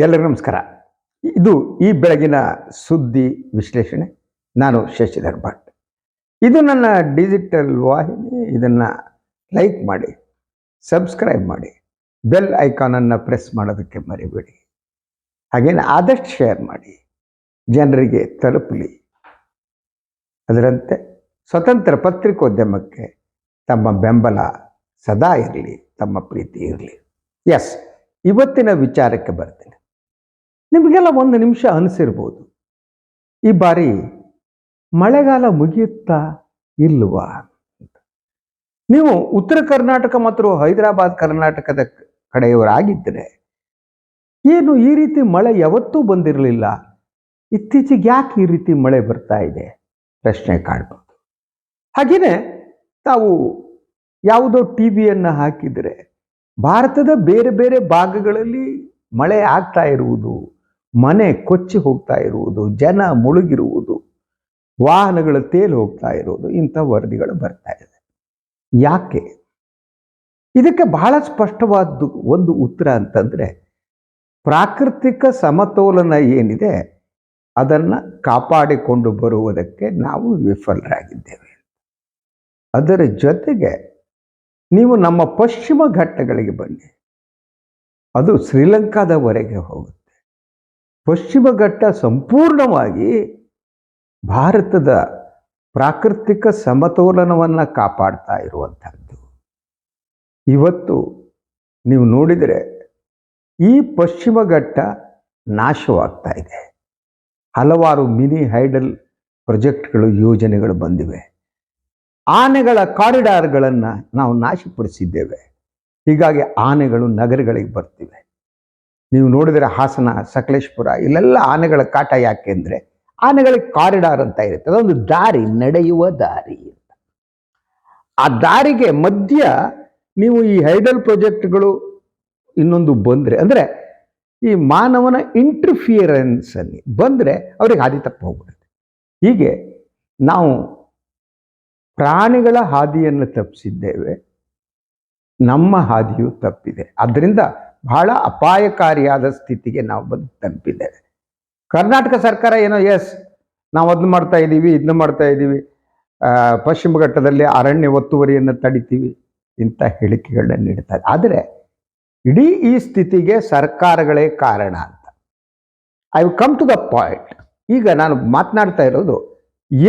ಎಲ್ಲರಿಗೂ ನಮಸ್ಕಾರ. ಇದು ಈ ಬೆಳಗಿನ ಸುದ್ದಿ ವಿಶ್ಲೇಷಣೆ. ನಾನು ಶಶಿಧರ್ ಭಟ್. ಇದು ನನ್ನ ಡಿಜಿಟಲ್ ವಾಹಿನಿ. ಇದನ್ನು ಲೈಕ್ ಮಾಡಿ, ಸಬ್ಸ್ಕ್ರೈಬ್ ಮಾಡಿ, ಬೆಲ್ ಐಕಾನನ್ನು ಪ್ರೆಸ್ ಮಾಡೋದಕ್ಕೆ ಮರಿಬೇಡಿ. ಹಾಗೇನು ಆದಷ್ಟು ಶೇರ್ ಮಾಡಿ, ಜನರಿಗೆ ತಲುಪಲಿ. ಅದರಂತೆ ಸ್ವತಂತ್ರ ಪತ್ರಿಕೋದ್ಯಮಕ್ಕೆ ತಮ್ಮ ಬೆಂಬಲ ಸದಾ ಇರಲಿ, ತಮ್ಮ ಪ್ರೀತಿ ಇರಲಿ. ಎಸ್, ಇವತ್ತಿನ ವಿಚಾರಕ್ಕೆ ಬರ್ತೀನಿ. ನಿಮಗೆಲ್ಲ ಒಂದು ನಿಮಿಷ ಅನಿಸಿರ್ಬೋದು, ಈ ಬಾರಿ ಮಳೆಗಾಲ ಮುಗಿಯುತ್ತಾ ಇಲ್ವಾ ಅಂತ. ನೀವು ಉತ್ತರ ಕರ್ನಾಟಕ ಮತ್ತು ಹೈದರಾಬಾದ್ ಕರ್ನಾಟಕದ ಕಡೆಯವರಾಗಿದ್ದರೆ ಏನು ಈ ರೀತಿ ಮಳೆ ಯಾವತ್ತೂ ಬಂದಿರಲಿಲ್ಲ, ಇತ್ತೀಚೆಗೆ ಯಾಕೆ ಈ ರೀತಿ ಮಳೆ ಬರ್ತಾ ಇದೆ ಪ್ರಶ್ನೆ ಕಾಣ್ಬೋದು. ಹಾಗೆಯೇ ತಾವು ಯಾವುದೋ ಟಿ ವಿಯನ್ನು ಹಾಕಿದರೆ ಭಾರತದ ಬೇರೆ ಬೇರೆ ಭಾಗಗಳಲ್ಲಿ ಮಳೆ ಆಗ್ತಾ ಇರುವುದು, ಮನೆ ಕೊಚ್ಚಿ ಹೋಗ್ತಾ ಇರುವುದು, ಜನ ಮುಳುಗಿರುವುದು, ವಾಹನಗಳು ತೇಲಿ ಹೋಗ್ತಾ ಇರುವುದು, ಇಂಥ ವರದಿಗಳು ಬರ್ತಾ ಇದೆ. ಯಾಕೆ? ಇದಕ್ಕೆ ಬಹಳ ಸ್ಪಷ್ಟವಾದ ಒಂದು ಉತ್ತರ ಅಂತಂದರೆ, ಪ್ರಾಕೃತಿಕ ಸಮತೋಲನ ಏನಿದೆ ಅದನ್ನು ಕಾಪಾಡಿಕೊಂಡು ಬರುವುದಕ್ಕೆ ನಾವು ವಿಫಲರಾಗಿದ್ದೇವೆ. ಅದರ ಜೊತೆಗೆ ನೀವು ನಮ್ಮ ಪಶ್ಚಿಮ ಘಟ್ಟಗಳಿಗೆ ಬನ್ನಿ, ಅದು ಶ್ರೀಲಂಕಾದವರೆಗೆ ಹೋಗುತ್ತೆ. ಪಶ್ಚಿಮ ಘಟ್ಟ ಸಂಪೂರ್ಣವಾಗಿ ಭಾರತದ ಪ್ರಾಕೃತಿಕ ಸಮತೋಲನವನ್ನು ಕಾಪಾಡ್ತಾ ಇರುವಂಥದ್ದು. ಇವತ್ತು ನೀವು ನೋಡಿದರೆ ಈ ಪಶ್ಚಿಮ ಘಟ್ಟ ನಾಶವಾಗ್ತಾ ಇದೆ. ಹಲವಾರು ಮಿನಿ ಹೈಡಲ್ ಪ್ರಾಜೆಕ್ಟ್ಗಳು, ಯೋಜನೆಗಳು ಬಂದಿವೆ. ಆನೆಗಳ ಕಾರಿಡಾರ್ಗಳನ್ನು ನಾವು ನಾಶಪಡಿಸಿದ್ದೇವೆ. ಹೀಗಾಗಿ ಆನೆಗಳು ನಗರಗಳಿಗೆ ಬರ್ತಿವೆ. ನೀವು ನೋಡಿದರೆ ಹಾಸನ, ಸಕಲೇಶ್ಪುರ, ಇಲ್ಲೆಲ್ಲ ಆನೆಗಳ ಕಾಟ. ಯಾಕೆ ಅಂದರೆ ಆನೆಗಳಿಗೆ ಕಾರಿಡಾರ್ ಅಂತ ಇರುತ್ತೆ, ಅದೊಂದು ದಾರಿ, ನಡೆಯುವ ದಾರಿ. ಆ ದಾರಿಗೆ ಮಧ್ಯ ನೀವು ಈ ಹೈಡಲ್ ಪ್ರಾಜೆಕ್ಟ್ಗಳು ಇನ್ನೊಂದು ಬಂದರೆ, ಅಂದರೆ ಈ ಮಾನವನ ಇಂಟರ್ಫಿಯರೆನ್ಸ್ ಅಲ್ಲಿ ಬಂದರೆ ಅವ್ರಿಗೆ ಹಾದಿ ತಪ್ಪು ಹೋಗ್ಬಿಡುತ್ತೆ. ಹೀಗೆ ನಾವು ಪ್ರಾಣಿಗಳ ಹಾದಿಯನ್ನು ತಪ್ಪಿಸಿದ್ದೇವೆ, ನಮ್ಮ ಹಾದಿಯು ತಪ್ಪಿದೆ. ಆದ್ದರಿಂದ ಬಹಳ ಅಪಾಯಕಾರಿಯಾದ ಸ್ಥಿತಿಗೆ ನಾವು ಬಂದು ತಲುಪಿದ್ದೇವೆ. ಕರ್ನಾಟಕ ಸರ್ಕಾರ ಏನೋ ಎಸ್ ನಾವು ಅದನ್ನು ಮಾಡ್ತಾ ಇದ್ದೀವಿ, ಇದನ್ನ ಮಾಡ್ತಾ ಇದ್ದೀವಿ, ಪಶ್ಚಿಮ ಘಟ್ಟದಲ್ಲಿ ಅರಣ್ಯ ಒತ್ತುವರಿಯನ್ನು ತಡಿತೀವಿ, ಇಂಥ ಹೇಳಿಕೆಗಳನ್ನ ನೀಡ್ತಾರೆ. ಆದರೆ ಇಡೀ ಈ ಸ್ಥಿತಿಗೆ ಸರ್ಕಾರಗಳೇ ಕಾರಣ ಅಂತ. I will come to the point. ಈಗ ನಾನು ಮಾತನಾಡ್ತಾ ಇರೋದು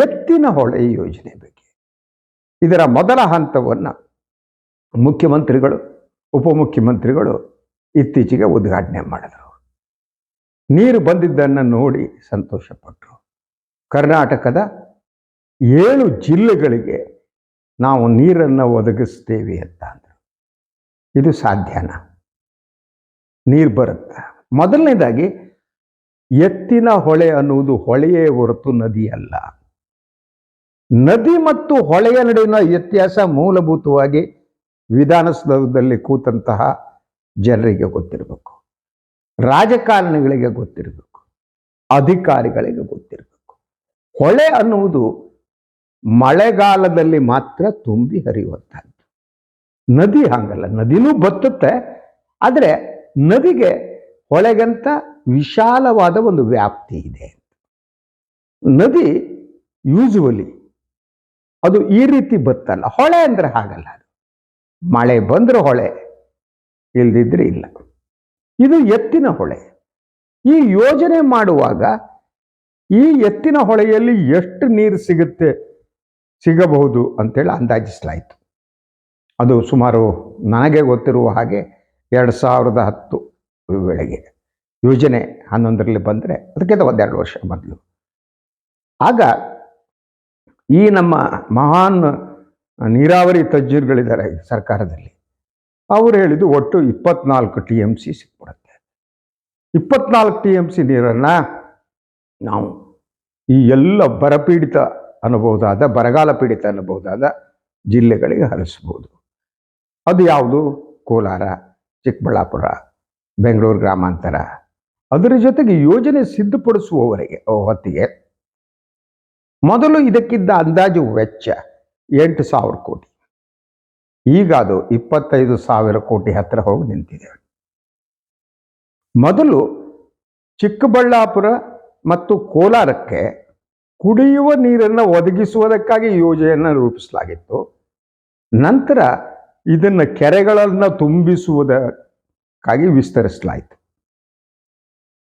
ಎತ್ತಿನ ಹೊಳೆ ಯೋಜನೆ ಬಗ್ಗೆ. ಇದರ ಮೊದಲ ಹಂತವನ್ನು ಮುಖ್ಯಮಂತ್ರಿಗಳು, ಉಪಮುಖ್ಯಮಂತ್ರಿಗಳು ಇತ್ತೀಚೆಗೆ ಉದ್ಘಾಟನೆ ಮಾಡಿದರು. ನೀರು ಬಂದಿದ್ದನ್ನು ನೋಡಿ ಸಂತೋಷಪಟ್ಟರು. ಕರ್ನಾಟಕದ 7 ಜಿಲ್ಲೆಗಳಿಗೆ ನಾವು ನೀರನ್ನು ಒದಗಿಸ್ತೇವೆ ಅಂತ ಅಂದರು. ಇದು ಸಾಧ್ಯನಾ? ನೀರು ಬರುತ್ತಾ? ಮೊದಲನೇದಾಗಿ, ಎತ್ತಿನ ಹೊಳೆ ಅನ್ನುವುದು ಹೊಳೆಯೇ ಹೊರತು ನದಿಯಲ್ಲ. ನದಿ ಮತ್ತು ಹೊಳೆಯ ನಡುವಿನ ವ್ಯತ್ಯಾಸ ಮೂಲಭೂತವಾಗಿ ವಿಧಾನಸೌಧದಲ್ಲಿ ಕೂತಂತಹ ಜನರಿಗೆ ಗೊತ್ತಿರಬೇಕು, ರಾಜಕಾರಣಿಗಳಿಗೆ ಗೊತ್ತಿರಬೇಕು, ಅಧಿಕಾರಿಗಳಿಗೆ ಗೊತ್ತಿರಬೇಕು. ಹೊಳೆ ಅನ್ನುವುದು ಮಳೆಗಾಲದಲ್ಲಿ ಮಾತ್ರ ತುಂಬಿ ಹರಿಯುವಂಥದ್ದು. ನದಿ ಹಾಗಲ್ಲ, ನದಿನೂ ಬತ್ತುತ್ತೆ, ಆದರೆ ನದಿಗೆ ಹೊಳೆಗಂತ ವಿಶಾಲವಾದ ಒಂದು ವ್ಯಾಪ್ತಿ ಇದೆ. ನದಿ ಯೂಸುವಲಿ ಅದು ಈ ರೀತಿ ಬತ್ತಲ್ಲ. ಹೊಳೆ ಅಂದರೆ ಹಾಗಲ್ಲ, ಅದು ಮಳೆ ಬಂದ್ರೆ ಹೊಳೆ, ಇಲ್ದಿದ್ರೆ ಇಲ್ಲ. ಇದು ಎತ್ತಿನ ಹೊಳೆ. ಈ ಯೋಜನೆ ಮಾಡುವಾಗ ಈ ಎತ್ತಿನ ಹೊಳೆಯಲ್ಲಿ ಎಷ್ಟು ನೀರು ಸಿಗಬಹುದು ಅಂತೇಳಿ ಅಂದಾಜಿಸಲಾಯಿತು. ಅದು ಸುಮಾರು ನನಗೆ ಗೊತ್ತಿರುವ ಹಾಗೆ 2010 ವೇಳೆಗೆ ಯೋಜನೆ 11ರಲ್ಲಿ ಬಂದರೆ, ಅದಕ್ಕಿಂತ 1-2 ವರ್ಷ ಮೊದಲು. ಆಗ ಈ ನಮ್ಮ ಮಹಾನ್ ನೀರಾವರಿ ತಜ್ಞರುಗಳಿದ್ದಾರೆ ಸರ್ಕಾರದಲ್ಲಿ, ಅವರು ಹೇಳಿದ್ದು ಒಟ್ಟು 24 TMC ಸಿಕ್ಬಿಡುತ್ತೆ. 24 TMC ನೀರನ್ನು ನಾವು ಈ ಎಲ್ಲ ಬರಪೀಡಿತ ಅನ್ನಬಹುದಾದ, ಬರಗಾಲ ಪೀಡಿತ ಅನ್ನಬಹುದಾದ ಜಿಲ್ಲೆಗಳಿಗೆ ಹರಿಸ್ಬೋದು. ಅದು ಯಾವುದು? ಕೋಲಾರ, ಚಿಕ್ಕಬಳ್ಳಾಪುರ, ಬೆಂಗಳೂರು ಗ್ರಾಮಾಂತರ. ಅದರ ಜೊತೆಗೆ ಯೋಜನೆ ಸಿದ್ಧಪಡಿಸುವವರೆಗೆ ಹೊತ್ತಿಗೆ ಮೊದಲು ಇದಕ್ಕಿದ್ದ ಅಂದಾಜು ವೆಚ್ಚ 8,000 ಕೋಟಿ. ಈಗ ಅದು 25,000 ಕೋಟಿ ಹತ್ತಿರ ಹೋಗಿ ನಿಂತಿದೆ. ಮೊದಲು ಚಿಕ್ಕಬಳ್ಳಾಪುರ ಮತ್ತು ಕೋಲಾರಕ್ಕೆ ಕುಡಿಯುವ ನೀರನ್ನು ಒದಗಿಸುವುದಕ್ಕಾಗಿ ಯೋಜನೆಯನ್ನು ರೂಪಿಸಲಾಗಿತ್ತು. ನಂತರ ಇದನ್ನು ಕೆರೆಗಳನ್ನು ತುಂಬಿಸುವುದಕ್ಕಾಗಿ ವಿಸ್ತರಿಸಲಾಯಿತು.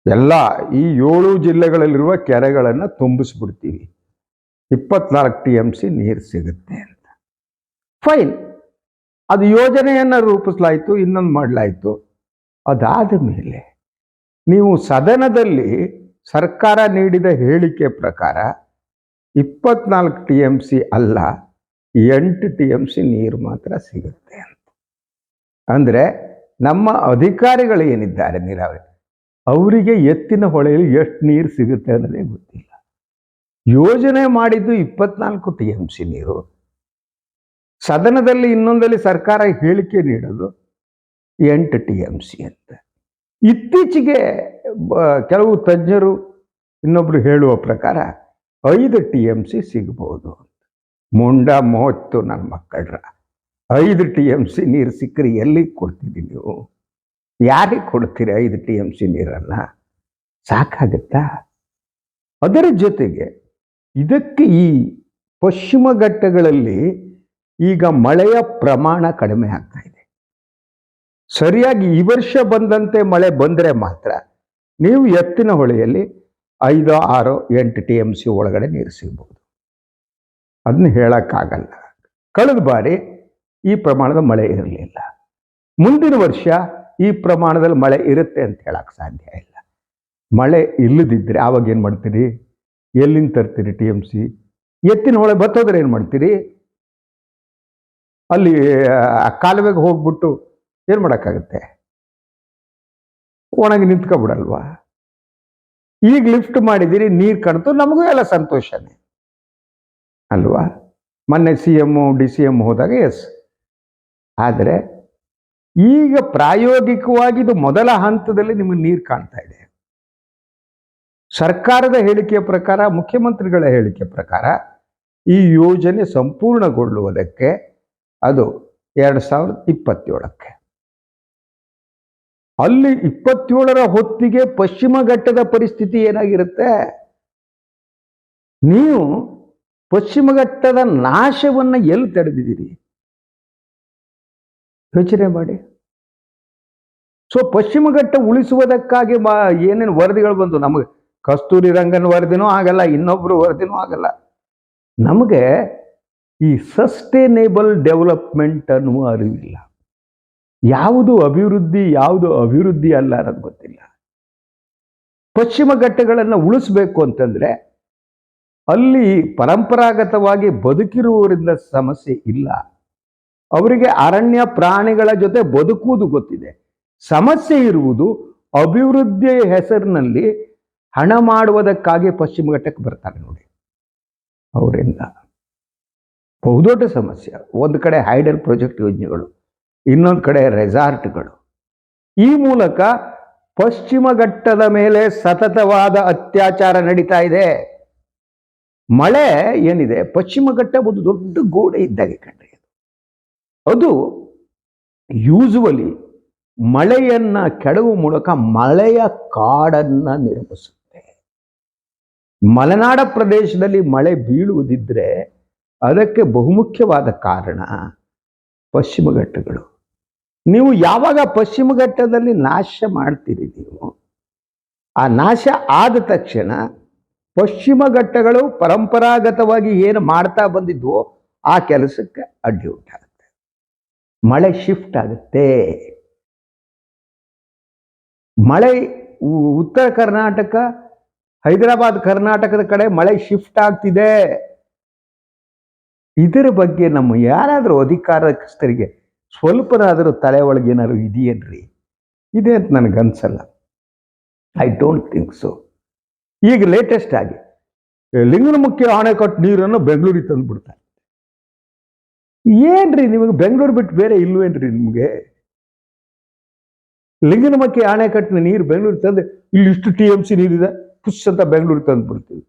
ಎಲ್ಲ ಈ 7 ಜಿಲ್ಲೆಗಳಲ್ಲಿರುವ ಕೆರೆಗಳನ್ನು ತುಂಬಿಸ್ಬಿಡ್ತೀವಿ, 24 TMC ನೀರು ಸಿಗುತ್ತೆ ಅಂತ. ಫೈನ್, ಅದು ಯೋಜನೆಯನ್ನು ರೂಪಿಸಲಾಯಿತು, ಇನ್ನೊಂದು ಮಾಡಲಾಯಿತು. ಅದಾದ ಮೇಲೆ ನೀವು ಸದನದಲ್ಲಿ ಸರ್ಕಾರ ನೀಡಿದ ಹೇಳಿಕೆ ಪ್ರಕಾರ 24 TMC ಅಲ್ಲ, 8 TMC ನೀರು ಮಾತ್ರ ಸಿಗುತ್ತೆ ಅಂತ. ಅಂದರೆ ನಮ್ಮ ಅಧಿಕಾರಿಗಳು ಏನಿದ್ದಾರೆ ನೀರಾವರಿ, ಅವರಿಗೆ ಎತ್ತಿನ ಹೊಳೆಯಲ್ಲಿ ಎಷ್ಟು ನೀರು ಸಿಗುತ್ತೆ ಅನ್ನೋದೇ ಗೊತ್ತಿಲ್ಲ. ಯೋಜನೆ ಮಾಡಿದ್ದು 24 TMC ನೀರು, ಸದನದಲ್ಲಿ ಇನ್ನೊಂದಲ್ಲಿ ಸರ್ಕಾರ ಹೇಳಿಕೆ ನೀಡೋದು 8 TMC ಅಂತ. ಇತ್ತೀಚೆಗೆ ಕೆಲವು ತಜ್ಞರು ಇನ್ನೊಬ್ರು ಹೇಳುವ ಪ್ರಕಾರ 5 TMC ಸಿಗಬಹುದು. ಮುಂಡ ಮೋತ್ತು ನನ್ನ ಮಕ್ಕಳ್ರ, 5 TMC ನೀರು ಸಿಕ್ಕರೆ ಎಲ್ಲಿಗೆ ಕೊಡ್ತೀರಿ ನೀವು? ಯಾರಿಗೆ ಕೊಡ್ತೀರಿ 5 TMC ನೀರನ್ನು? ಸಾಕಾಗತ್ತಾ? ಅದರ ಜೊತೆಗೆ ಇದಕ್ಕೆ ಈ ಪಶ್ಚಿಮ ಘಟ್ಟಗಳಲ್ಲಿ ಈಗ ಮಳೆಯ ಪ್ರಮಾಣ ಕಡಿಮೆ ಆಗ್ತಾ ಇದೆ. ಸರಿಯಾಗಿ ಈ ವರ್ಷ ಬಂದಂತೆ ಮಳೆ ಬಂದರೆ ಮಾತ್ರ ನೀವು ಎತ್ತಿನ ಹೊಳೆಯಲ್ಲಿ 5, 6, 8 TMC ಒಳಗಡೆ ನೀರು ಸಿಗ್ಬೋದು. ಅದನ್ನ ಹೇಳಕ್ಕಾಗಲ್ಲ. ಕಳೆದ ಬಾರಿ ಈ ಪ್ರಮಾಣದ ಮಳೆ ಇರಲಿಲ್ಲ. ಮುಂದಿನ ವರ್ಷ ಈ ಪ್ರಮಾಣದಲ್ಲಿ ಮಳೆ ಇರುತ್ತೆ ಅಂತ ಹೇಳಕ್ ಸಾಧ್ಯ ಇಲ್ಲ. ಮಳೆ ಇಲ್ಲದಿದ್ದರೆ ಆವಾಗ ಏನು ಮಾಡ್ತೀರಿ? ಎಲ್ಲಿಂದ ತರ್ತೀರಿ TMC? ಎತ್ತಿನ ಹೊಳೆ ಬತ್ತೋದ್ರೆ ಏನು ಮಾಡ್ತೀರಿ? ಅಲ್ಲಿ ಕಾಲುವೆಗೆ ಹೋಗ್ಬಿಟ್ಟು ಏನು ಮಾಡೋಕ್ಕಾಗುತ್ತೆ? ಒಣಗಿ ನಿಂತ್ಕೊಬಿಡಲ್ವಾ? ಈಗ ಲಿಫ್ಟ್ ಮಾಡಿದ್ದೀರಿ, ನೀರು ಕಾಣ್ತು, ನಮಗೂ ಎಲ್ಲ ಸಂತೋಷನೇ ಅಲ್ವಾ? ಮೊನ್ನೆ CM DCM ಹೋದಾಗ ಎಸ್. ಆದರೆ ಈಗ ಪ್ರಾಯೋಗಿಕವಾಗಿ ಇದು ಮೊದಲ ಹಂತದಲ್ಲಿ ನಿಮಗೆ ನೀರು ಕಾಣ್ತಾ ಇದೆ. ಸರ್ಕಾರದ ಹೇಳಿಕೆಯ ಪ್ರಕಾರ, ಮುಖ್ಯಮಂತ್ರಿಗಳ ಹೇಳಿಕೆ ಪ್ರಕಾರ ಈ ಯೋಜನೆ ಸಂಪೂರ್ಣಗೊಳ್ಳುವುದಕ್ಕೆ ಅದು 2027ಕ್ಕೆ. ಅಲ್ಲಿ 27ರ ಹೊತ್ತಿಗೆ ಪಶ್ಚಿಮ ಘಟ್ಟದ ಪರಿಸ್ಥಿತಿ ಏನಾಗಿರುತ್ತೆ? ನೀವು ಪಶ್ಚಿಮ ಘಟ್ಟದ ನಾಶವನ್ನು ಎಲ್ಲಿ ತಡೆದಿದ್ದೀರಿ? ಯೋಚನೆ ಮಾಡಿ. ಸೊ ಪಶ್ಚಿಮ ಘಟ್ಟ ಉಳಿಸುವುದಕ್ಕಾಗಿ ಏನೇನು ವರದಿಗಳು ಬಂತು, ನಮಗೆ ಕಸ್ತೂರಿ ರಂಗನ್ ವರದಿನೂ ಆಗಲ್ಲ, ಇನ್ನೊಬ್ರು ವರದಿನೂ ಆಗಲ್ಲ. ನಮಗೆ ಈ ಸಸ್ಟೈನೇಬಲ್ ಡೆವಲಪ್ಮೆಂಟ್ ಅನ್ನುವ ಅರಿವಿಲ್ಲ. ಯಾವುದು ಅಭಿವೃದ್ಧಿ, ಯಾವುದು ಅಭಿವೃದ್ಧಿ ಅಲ್ಲ ಅನ್ನೋದು ಗೊತ್ತಿಲ್ಲ. ಪಶ್ಚಿಮ ಘಟ್ಟಗಳನ್ನು ಉಳಿಸ್ಬೇಕು ಅಂತಂದ್ರೆ ಅಲ್ಲಿ ಪರಂಪರಾಗತವಾಗಿ ಬದುಕಿರುವವರಿಂದ ಸಮಸ್ಯೆ ಇಲ್ಲ. ಅವರಿಗೆ ಅರಣ್ಯ ಪ್ರಾಣಿಗಳ ಜೊತೆ ಬದುಕುವುದು ಗೊತ್ತಿದೆ. ಸಮಸ್ಯೆ ಇರುವುದು ಅಭಿವೃದ್ಧಿಯ ಹೆಸರಿನಲ್ಲಿ ಹಣ ಮಾಡುವುದಕ್ಕಾಗಿ ಪಶ್ಚಿಮ ಘಟ್ಟಕ್ಕೆ ಬರ್ತಾರೆ ನೋಡಿ, ಅವರಿಂದ ಬಹುದೊಡ್ಡ ಸಮಸ್ಯೆ. ಒಂದು ಕಡೆ ಹೈಡಲ್ ಪ್ರಾಜೆಕ್ಟ್ ಯೋಜನೆಗಳು, ಇನ್ನೊಂದು ಕಡೆ ರೆಸಾರ್ಟ್ಗಳು. ಈ ಮೂಲಕ ಪಶ್ಚಿಮ ಘಟ್ಟದ ಮೇಲೆ ಸತತವಾದ ಅತ್ಯಾಚಾರ ನಡೀತಾ ಇದೆ. ಮಳೆ ಏನಿದೆ, ಪಶ್ಚಿಮ ಘಟ್ಟ ಒಂದು ದೊಡ್ಡ ಗೋಡೆ ಇದ್ದಾಗೆ ಕಂಡ್ರೆ, ಅದು ಯೂಸುವಲಿ ಮಳೆಯನ್ನ ಕೆಡವು ಮೂಲಕ ಮಳೆಯ ಕಾಡನ್ನ ನಿರ್ಮಿಸುತ್ತೆ. ಮಲೆನಾಡ ಪ್ರದೇಶದಲ್ಲಿ ಮಳೆ ಬೀಳುವುದಿದ್ರೆ ಅದಕ್ಕೆ ಬಹುಮುಖ್ಯವಾದ ಕಾರಣ ಪಶ್ಚಿಮ ಘಟ್ಟಗಳು. ನೀವು ಯಾವಾಗ ಪಶ್ಚಿಮ ಘಟ್ಟದಲ್ಲಿ ನಾಶ ಮಾಡ್ತೀರಿ, ನೀವು ಆ ನಾಶ ಆದ ತಕ್ಷಣ ಪಶ್ಚಿಮ ಘಟ್ಟಗಳು ಪರಂಪರಾಗತವಾಗಿ ಏನು ಮಾಡ್ತಾ ಬಂದಿದ್ವೋ ಆ ಕೆಲಸಕ್ಕೆ ಅಡ್ಡಿ ಉಂಟಾಗುತ್ತೆ, ಮಳೆ ಶಿಫ್ಟ್ ಆಗುತ್ತೆ. ಮಳೆ ಉತ್ತರ ಕರ್ನಾಟಕ, ಹೈದರಾಬಾದ್ ಕರ್ನಾಟಕದ ಕಡೆ ಮಳೆ ಶಿಫ್ಟ್ ಆಗ್ತಿದೆ. ಇದರ ಬಗ್ಗೆ ನಮ್ಮ ಯಾರಾದರೂ ಅಧಿಕಾರಸ್ಥರಿಗೆ ಸ್ವಲ್ಪನಾದರೂ ತಲೆ ಒಳಗೆ ಏನಾದ್ರು ಇದೆಯೇನ್ರಿ? ಇದೆ ಅಂತ ನನಗನ್ಸಲ್ಲ. I don't think so. ಈಗ ಲೇಟೆಸ್ಟ್ ಆಗಿ ಲಿಂಗನಮಕ್ಕಿ ಅಣೆಕಟ್ಟು ನೀರನ್ನು ಬೆಂಗಳೂರಿಗೆ ತಂದು ಬಿಡ್ತಾರೆ. ಏನ್ರಿ ನಿಮಗೆ ಬೆಂಗಳೂರು ಬಿಟ್ಟು ಬೇರೆ ಇಲ್ವೇನ್ರಿ ನಿಮಗೆ? ಲಿಂಗನಮಕ್ಕಿ ಅಣೆಕಟ್ಟಿನ ನೀರು ಬೆಂಗಳೂರಿಗೆ ತಂದು ಇಲ್ಲಿ ಇಷ್ಟು TMC ನೀರಿದೆ ಪುಷ್ ಅಂತ ಬೆಂಗಳೂರಿಗೆ ತಂದು ಬಿಡ್ತೀವಿ.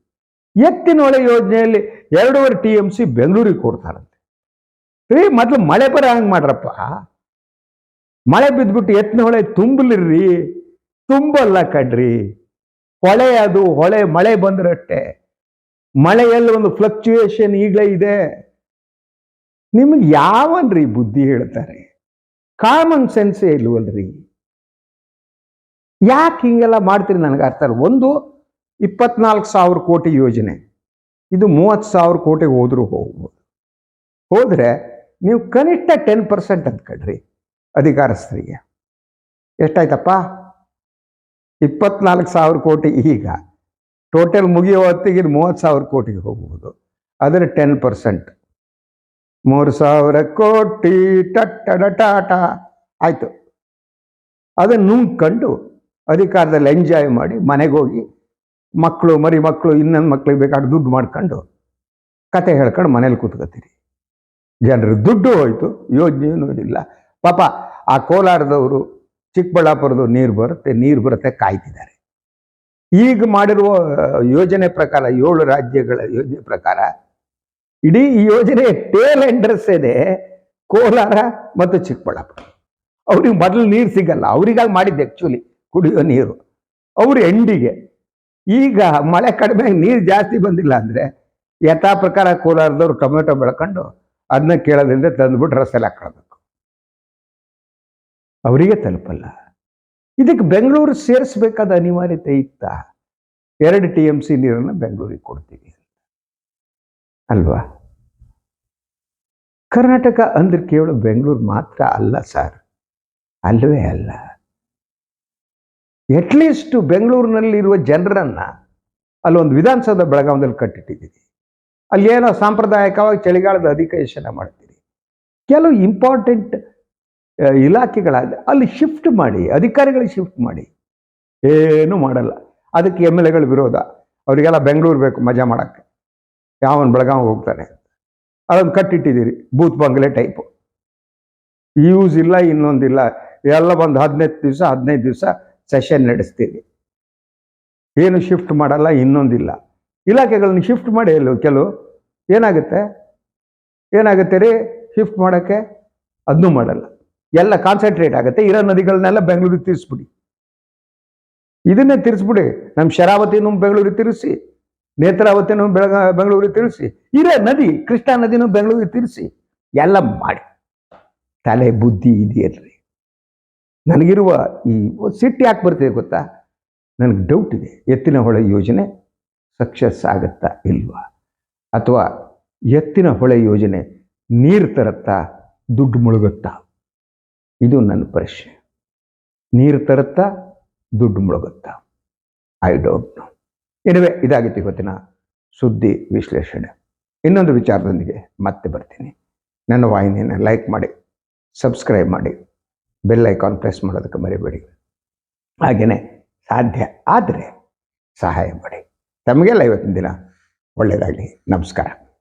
ಎತ್ತಿನ ಹೊಳೆ ಯೋಜನೆಯಲ್ಲಿ 2.5 TMC ಬೆಂಗಳೂರಿಗೆ ಕೊಡ್ತಾರಂತೆ. ಮೊದಲು ಮಳೆ ಬರ ಹಂಗೆ ಮಾಡ್ರಪ್ಪ. ಮಳೆ ಬಿದ್ದುಬಿಟ್ಟು ಎತ್ತಿನ ಹೊಳೆ ತುಂಬಲಿರ್ರಿ, ತುಂಬಲ್ಲ ಕಡ್ರಿ. ಹೊಳೆ, ಅದು ಹೊಳೆ ಮಳೆ ಬಂದ್ರಷ್ಟೆ. ಮಳೆಯಲ್ಲಿ ಒಂದು ಫ್ಲಕ್ಚುಯೇಷನ್ ಈಗಲೇ ಇದೆ. ನಿಮಗೆ ಯಾವನ್ರಿ ಬುದ್ಧಿ ಹೇಳ್ತಾರೆ? ಕಾಮನ್ ಸೆನ್ಸೇ ಇಲ್ವಲ್ರಿ. ಯಾಕೆ ಹಿಂಗೆಲ್ಲ ಮಾಡ್ತೀರಿ ನನಗೆ ಅರ್ಥ ಇಲ್ಲ. ಒಂದು 24,000 ಕೋಟಿ ಯೋಜನೆ, ಇದು 30,000 ಕೋಟಿಗೆ ಹೋದ್ರೂ ಹೋಗ್ಬೋದು. ಹೋದರೆ ನೀವು ಕನಿಷ್ಠ 10% ಅಂದ್ಕೊಳ್ರಿ ಅಧಿಕಾರಸ್ಥರಿಗೆ. ಎಷ್ಟಾಯ್ತಪ್ಪ? 24,000 ಕೋಟಿ. ಈಗ ಟೋಟಲ್ ಮುಗಿಯೋ ಹೊತ್ತಿಗೆ 30,000 ಕೋಟಿಗೆ ಹೋಗ್ಬೋದು. ಅದರ 10%, 3,000 ಕೋಟಿ ಟಟ್ಟಡ ಟಾಟ ಆಯಿತು. ಅದನ್ನು ನುಂಗ್ಕೊಂಡು ಅಧಿಕಾರದಲ್ಲಿ ಎಂಜಾಯ್ ಮಾಡಿ ಮನೆಗೆ ಹೋಗಿ ಮಕ್ಕಳು, ಮರಿ ಮಕ್ಕಳು, ಇನ್ನೊಂದು ಮಕ್ಳಿಗೆ ಬೇಕಾದ ದುಡ್ಡು ಮಾಡ್ಕೊಂಡು ಕತೆ ಹೇಳ್ಕೊಂಡು ಮನೇಲಿ ಕೂತ್ಕೋತೀರಿ. ಜನರು ದುಡ್ಡು ಹೋಯ್ತು, ಯೋಜನೆಯೂ ಇಲ್ಲ. ಪಾಪ ಆ ಕೋಲಾರದವರು, ಚಿಕ್ಕಬಳ್ಳಾಪುರದ ನೀರು ಬರುತ್ತೆ ಕಾಯ್ತಿದ್ದಾರೆ. ಈಗ ಮಾಡಿರುವ ಯೋಜನೆ ಪ್ರಕಾರ, 7 ರಾಜ್ಯಗಳ ಯೋಜನೆ ಪ್ರಕಾರ ಇಡೀ ಈ ಯೋಜನೆ ಟೇಲ್ ಎಂಡರ್ಸ್ ಇದೆ ಕೋಲಾರ ಮತ್ತು ಚಿಕ್ಕಬಳ್ಳಾಪುರ. ಅವ್ರಿಗೆ ಮೊದಲು ನೀರು ಸಿಗಲ್ಲ, ಅವ್ರಿಗಾಗಿ ಮಾಡಿದ್ದೆ ಆ್ಯಕ್ಚುಲಿ ಕುಡಿಯೋ ನೀರು. ಅವ್ರ ಎಂಡಿಗೆ ಈಗ ಮಳೆ ಕಡಿಮೆ, ನೀರು ಜಾಸ್ತಿ ಬಂದಿಲ್ಲ ಅಂದರೆ ಯಥಾ ಪ್ರಕಾರ ಕೋಲಾರದವ್ರು ಟೊಮೆಟೊ ಬೆಳ್ಕೊಂಡು ಅದನ್ನ ಕೇಳೋದ್ರಿಂದ ತಂದುಬಿಟ್ಟು ರಸೆಲ್ಲ ಹಾಕೊಳ್ಬೇಕು. ಅವರಿಗೆ ತಲುಪಲ್ಲ. ಇದಕ್ಕೆ ಬೆಂಗಳೂರು ಸೇರಿಸ್ಬೇಕಾದ ಅನಿವಾರ್ಯತೆ ಇತ್ತ? 2 TMC ನೀರನ್ನು ಬೆಂಗಳೂರಿಗೆ ಕೊಡ್ತೀವಿ ಅಲ್ವಾ? ಕರ್ನಾಟಕ ಅಂದ್ರೆ ಕೇವಲ ಬೆಂಗಳೂರು ಮಾತ್ರ ಅಲ್ಲ ಸರ್, ಅಲ್ಲವೇ ಅಲ್ಲ. ಅಟ್ಲೀಸ್ಟ್ ಬೆಂಗಳೂರಿನಲ್ಲಿರುವ ಜನರನ್ನು ಅಲ್ಲೊಂದು ವಿಧಾನಸೌಧ ಬೆಳಗಾವದಲ್ಲಿ ಕಟ್ಟಿಟ್ಟಿದ್ದೀವಿ. ಅಲ್ಲೇನೋ ಸಾಂಪ್ರದಾಯಿಕವಾಗಿ ಚಳಿಗಾಲದ ಅಧಿವೇಶನ ಮಾಡ್ತೀರಿ. ಕೆಲವು ಇಂಪಾರ್ಟೆಂಟ್ ಇಲಾಖೆಗಳಾದ ಅಲ್ಲಿ ಶಿಫ್ಟ್ ಮಾಡಿ, ಅಧಿಕಾರಿಗಳಿಗೆ ಶಿಫ್ಟ್ ಮಾಡಿ. ಏನೂ ಮಾಡಲ್ಲ. ಅದಕ್ಕೆ MLAಗಳ ವಿರೋಧ. ಅವರಿಗೆಲ್ಲ ಬೆಂಗಳೂರು ಬೇಕು ಮಜಾ ಮಾಡೋಕ್ಕೆ, ಯಾವನು ಬೆಳಗಾವಿಗೆ ಹೋಗ್ತಾನೆ. ಅದನ್ನು ಕಟ್ಟಿಟ್ಟಿದ್ದೀರಿ ಬೂತ್ ಬಂಗ್ಲೆ ಟೈಪು. ಯೂಸ್ ಇಲ್ಲ, ಇನ್ನೊಂದಿಲ್ಲ. ಎಲ್ಲ ಬಂದು 15 ದಿವಸ ಸೆಷನ್ ನಡೆಸ್ತೀವಿ. ಏನು ಶಿಫ್ಟ್ ಮಾಡಲ್ಲ, ಇನ್ನೊಂದಿಲ್ಲ. ಇಲಾಖೆಗಳನ್ನ ಶಿಫ್ಟ್ ಮಾಡಿ ಕೆಲವು ಏನಾಗುತ್ತೆ ರೀ ಶಿಫ್ಟ್ ಮಾಡೋಕ್ಕೆ? ಅದನ್ನೂ ಮಾಡಲ್ಲ. ಎಲ್ಲ ಕಾನ್ಸಂಟ್ರೇಟ್ ಆಗುತ್ತೆ. ಇರೋ ನದಿಗಳನ್ನೆಲ್ಲ ಬೆಂಗಳೂರಿಗೆ ತಿರ್ಸ್ಬಿಡಿ. ಇದನ್ನೇ ತಿರ್ಸ್ಬಿಡಿ. ನಮ್ಮ ಶರಾವತಿನೂ ಬೆಂಗಳೂರಿಗೆ ತಿರ್ಸಿ, ನೇತ್ರಾವತಿನೂ ಬೆಂಗಳೂರಿಗೆ ತಿರ್ಸಿ, ಇರೋ ನದಿ ಕೃಷ್ಣಾ ನದಿನೂ ಬೆಂಗಳೂರಿಗೆ ತಿರ್ಸಿ, ಎಲ್ಲ ಮಾಡಿ. ತಲೆ ಬುದ್ಧಿ ಇದೆಯಲ್ರಿ. ನನಗಿರುವ ಈ ಸಿಟ್ಟು ಯಾಕೆ ಬರ್ತಿದೆ ಗೊತ್ತಾ? ನನಗೆ ಡೌಟ್ ಇದೆ, ಎತ್ತಿನ ಹೊಳೆ ಯೋಜನೆ ಸಕ್ಸಸ್ ಆಗುತ್ತಾ ಇಲ್ವಾ? ಅಥವಾ ಎತ್ತಿನ ಹೊಳೆ ಯೋಜನೆ ನೀರು ತರುತ್ತಾ, ದುಡ್ಡು ಮುಳುಗುತ್ತಾ? ಇದು ನನ್ನ ಪ್ರಶ್ನೆ. ನೀರು ತರುತ್ತಾ, ದುಡ್ಡು ಮುಳುಗುತ್ತಾ? I don't know. ಎನಿವೆ, ಇದಾಗಿತ್ತು ಇವತ್ತಿನ ಸುದ್ದಿ ವಿಶ್ಲೇಷಣೆ. ಇನ್ನೊಂದು ವಿಚಾರದೊಂದಿಗೆ ಮತ್ತೆ ಬರ್ತೀನಿ. ನನ್ನ ವಾಹಿನಿಯನ್ನು ಲೈಕ್ ಮಾಡಿ, ಸಬ್ಸ್ಕ್ರೈಬ್ ಮಾಡಿ, ಬೆಲ್ ಐಕಾನ್ ಪ್ರೆಸ್ ಮಾಡೋದಕ್ಕೆ ಮರಿಬೇಡಿ. ಹಾಗೆಯೇ ಸಾಧ್ಯ ಆದರೆ ಸಹಾಯ ಮಾಡಿ. ತಮಗೆಲ್ಲ ಇವತ್ತಿನ ದಿನ ಒಳ್ಳೆಯದಾಗಲಿ. ನಮಸ್ಕಾರ.